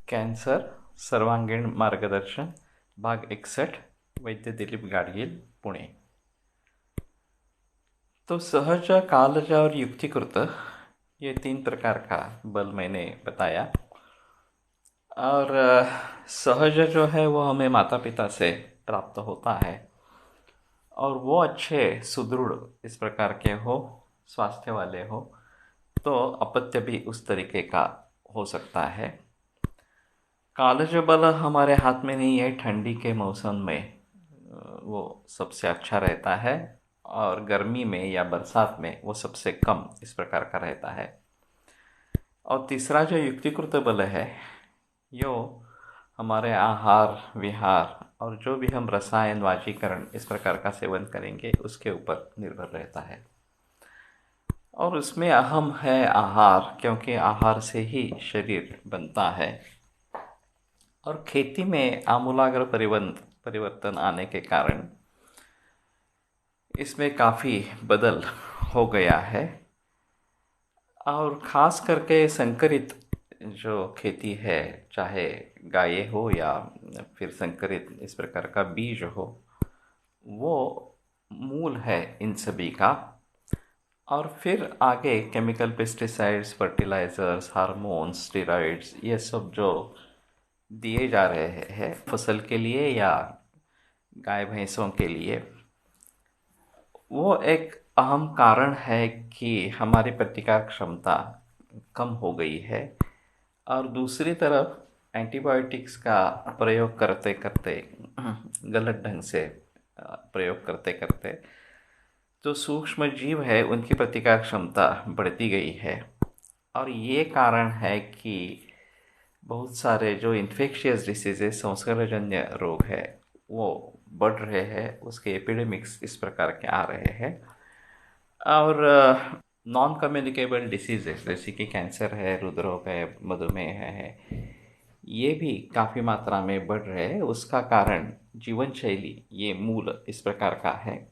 Cancer सर्वांगीण मार्गदर्शन भाग 61 वैद्य दिलीप गाडगील पुणे। तो सहज, कालज और युक्तिकृत, ये 3 प्रकार का बल मैंने बताया। और सहज जो है वो हमें माता पिता से प्राप्त होता है और वो अच्छे सुदृढ़ इस प्रकार के हो, स्वास्थ्य वाले हो, तो अपत्य भी उस तरीके का हो सकता है। कालज बल हमारे हाथ में नहीं है। ठंडी के मौसम में वो सबसे अच्छा रहता है और गर्मी में या बरसात में वो सबसे कम इस प्रकार का रहता है। और तीसरा जो युक्तिकृत बल है, यो हमारे आहार विहार और जो भी हम रसायन वाजीकरण इस प्रकार का सेवन करेंगे उसके ऊपर निर्भर रहता है। और उसमें अहम है आहार, क्योंकि आहार से ही शरीर बनता है। और खेती में आमूलाग्र परिवर्तन आने के कारण इसमें काफ़ी बदल हो गया है। और ख़ास करके संकरित जो खेती है, चाहे गाये हो या फिर संकरित इस प्रकार का बीज हो, वो मूल है इन सभी का। और फिर आगे chemical pesticides, fertilisers, hormones, steroids, ये सब जो दिए जा रहे हैं फसल के लिए या गाय भैंसों के लिए, वो एक अहम कारण है कि हमारी प्रतिकार क्षमता कम हो गई है। और दूसरी तरफ एंटीबायोटिक्स का प्रयोग करते करते, गलत ढंग से प्रयोग करते करते, जो सूक्ष्म जीव है उनकी प्रतिकार क्षमता बढ़ती गई है। और ये कारण है कि बहुत सारे जो इन्फेक्शियस डिसीजेस, संसर्गजन्य रोग है, वो बढ़ रहे हैं। उसके एपिडेमिक्स इस प्रकार के आ रहे हैं। और नॉन कम्युनिकेबल डिसीजेस जैसे कि कैंसर है, हृदरोग है, मधुमेह है, ये भी काफ़ी मात्रा में बढ़ रहे हैं। उसका कारण जीवन शैली, ये मूल इस प्रकार का है।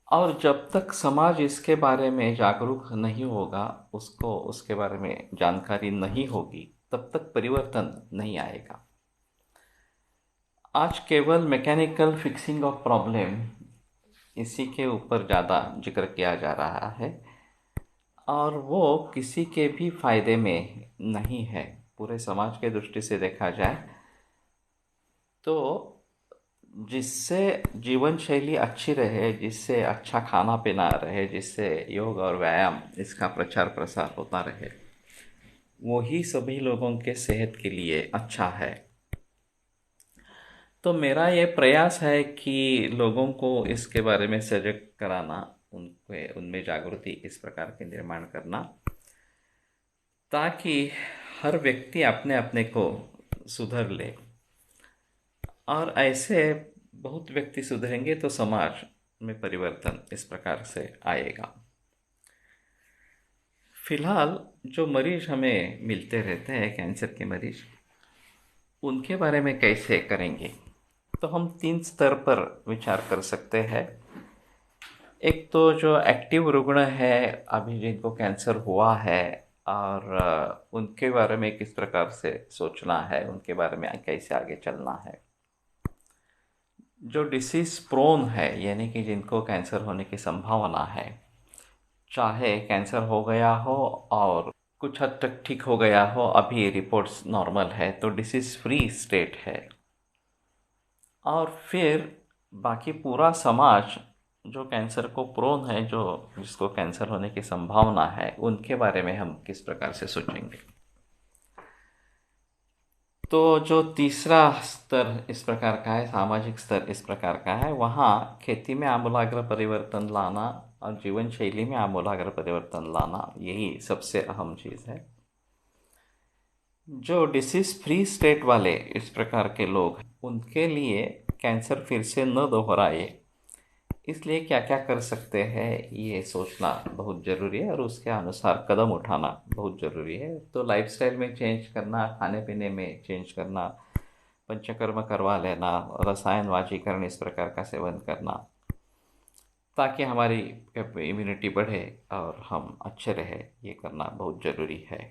और जब तक समाज इसके बारे में जागरूक नहीं होगा, उसको उसके बारे में जानकारी नहीं होगी, तब तक परिवर्तन नहीं आएगा। आज केवल मैकेनिकल फिक्सिंग ऑफ प्रॉब्लम, इसी के ऊपर ज़्यादा जिक्र किया जा रहा है और वो किसी के भी फायदे में नहीं है। पूरे समाज के दृष्टि से देखा जाए तो जिससे जीवन शैली अच्छी रहे, जिससे अच्छा खाना पीना रहे, जिससे योग और व्यायाम इसका प्रचार प्रसार होता रहे, वही सभी लोगों के सेहत के लिए अच्छा है। तो मेरा ये प्रयास है कि लोगों को इसके बारे में सजग कराना, उनमें जागृति इस प्रकार के निर्माण करना, ताकि हर व्यक्ति अपने अपने को सुधर ले। और ऐसे बहुत व्यक्ति सुधरेंगे तो समाज में परिवर्तन इस प्रकार से आएगा। फिलहाल जो मरीज हमें मिलते रहते हैं, कैंसर के मरीज, उनके बारे में कैसे करेंगे, तो हम 3 स्तर पर विचार कर सकते हैं। एक तो जो एक्टिव रुग्ण है, अभी जिनको कैंसर हुआ है, और उनके बारे में किस प्रकार से सोचना है, उनके बारे में कैसे आगे चलना है। जो डिसीज़ प्रोन है, यानी कि जिनको कैंसर होने की संभावना है, चाहे कैंसर हो गया हो और कुछ हद तक ठीक हो गया हो, अभी रिपोर्ट्स नॉर्मल है, तो डिसीज़ फ्री स्टेट है। और फिर बाकी पूरा समाज जो कैंसर को प्रोन है, जो जिसको कैंसर होने की संभावना है, उनके बारे में हम किस प्रकार से सोचेंगे। तो जो तीसरा स्तर इस प्रकार का है, सामाजिक स्तर इस प्रकार का है, वहाँ खेती में आमूलाग्र परिवर्तन लाना और जीवन शैली में आमूलाग्र परिवर्तन लाना, यही सबसे अहम चीज़ है। जो डिसीज़ फ्री स्टेट वाले इस प्रकार के लोग, उनके लिए कैंसर फिर से न दोहराए, इसलिए क्या क्या कर सकते हैं ये सोचना बहुत ज़रूरी है और उसके अनुसार कदम उठाना बहुत ज़रूरी है। तो लाइफस्टाइल में चेंज करना, खाने पीने में चेंज करना, पंचकर्म करवा लेना, रसायन वाजीकरण इस प्रकार का सेवन करना, ताकि हमारी इम्यूनिटी बढ़े और हम अच्छे रहे, ये करना बहुत ज़रूरी है।